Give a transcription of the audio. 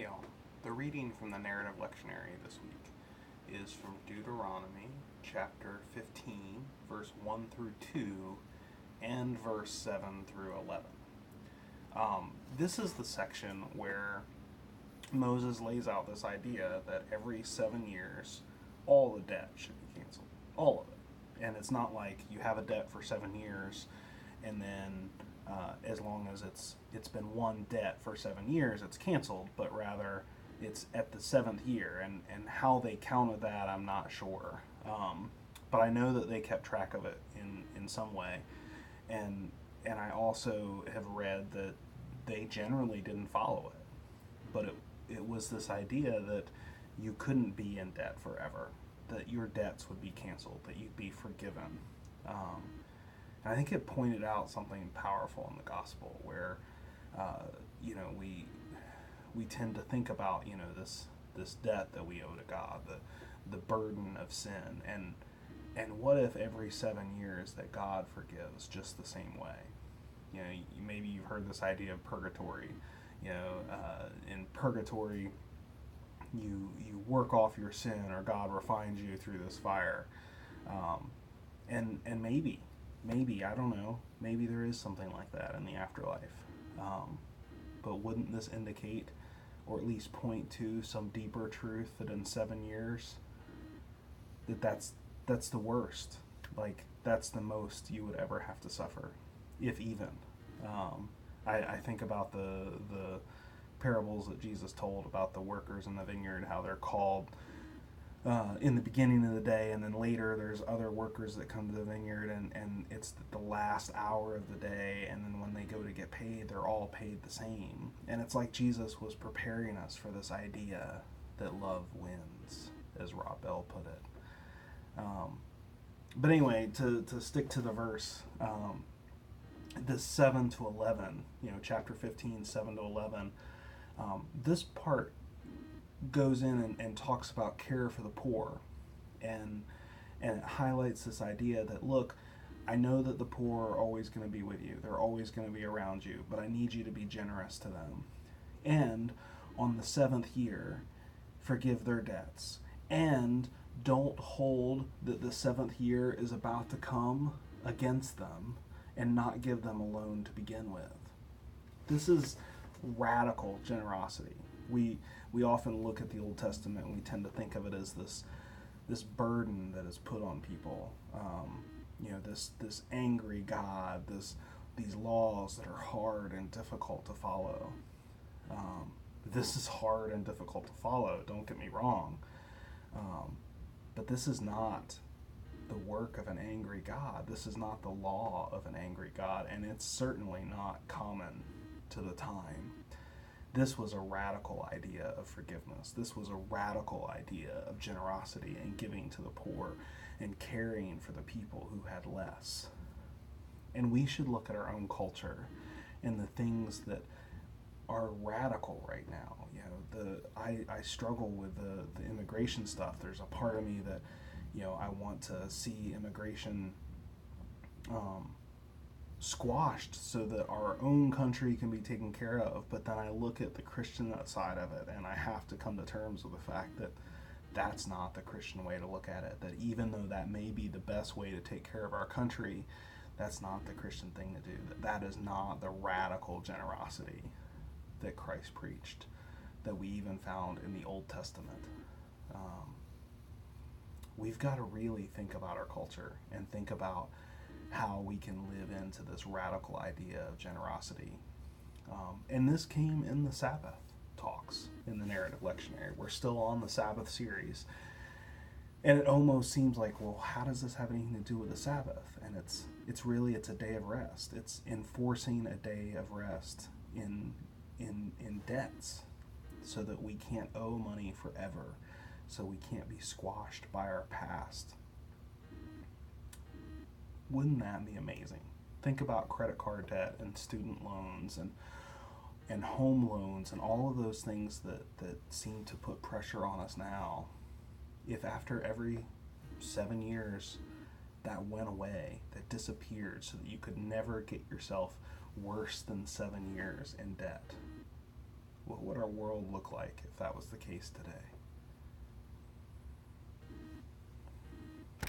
Hey y'all. The reading from the Narrative Lectionary this week is from Deuteronomy chapter 15, verse 1 through 2, and verse 7 through 11. This is the section where Moses lays out this idea that every 7 years, all the debt should be canceled. All of it. And it's not like you have a debt for 7 years and then as long as it's been one debt for 7 years, it's canceled, but rather it's at the 7th year, and how they counted that, I'm not sure. But I know that they kept track of it in some way, and I also have read that they generally didn't follow it, but it was this idea that you couldn't be in debt forever, that your debts would be canceled, that you'd be forgiven. And I think it pointed out something powerful in the gospel where, we tend to think about, this debt that we owe to God, the burden of sin, and what if every 7 years that God forgives just the same way? Maybe you've heard this idea of purgatory. In purgatory, you work off your sin, or God refines you through this fire, and maybe, I don't know, maybe there is something like that in the afterlife. But wouldn't this indicate, or at least point to, some deeper truth that in 7 years, that's the worst? Like, that's the most you would ever have to suffer, if even. I think about the parables that Jesus told about the workers in the vineyard, how they're called in the beginning of the day, and then later there's other workers that come to the vineyard, and it's the last hour of the day, and then when they go to get paid, they're all paid the same. And it's like Jesus was preparing us for this idea that love wins, as Rob Bell put it. But anyway, to stick to the verse, this 7 to 11, chapter 15, 7 to 11, this part goes in and talks about care for the poor, and it highlights this idea that, look, I know that the poor are always going to be with you, they're always going to be around you, but I need you to be generous to them, and on the 7th year forgive their debts, and don't hold that the 7th year is about to come against them and not give them a loan to begin with. This is radical generosity. We often look at the Old Testament and we tend to think of it as this burden that is put on people. This angry God, these laws that are hard and difficult to follow. This is hard and difficult to follow, don't get me wrong. But this is not the work of an angry God. This is not the law of an angry God, and it's certainly not common to the time. This was a radical idea of forgiveness. This was a radical idea of generosity and giving to the poor and caring for the people who had less. And we should look at our own culture and the things that are radical right now. I struggle with the immigration stuff. There's a part of me that, I want to see immigration squashed so that our own country can be taken care of, but then I look at the Christian side of it and I have to come to terms with the fact that that's not the Christian way to look at it, that even though that may be the best way to take care of our country, that's not the Christian thing to do, that is not the radical generosity that Christ preached, that we even found in the Old Testament. We've got to really think about our culture and think about how we can live into this radical idea of generosity. And this came in the Sabbath talks in the Narrative Lectionary. We're still on the Sabbath series. And it almost seems like, well, how does this have anything to do with the Sabbath? And it's a day of rest. It's enforcing a day of rest in debts, so that we can't owe money forever, so we can't be squashed by our past. Wouldn't that be amazing? Think about credit card debt and student loans and home loans and all of those things that seem to put pressure on us now. If after every 7 years that went away, that disappeared, so that you could never get yourself worse than 7 years in debt, well, What would our world look like if that was the case today?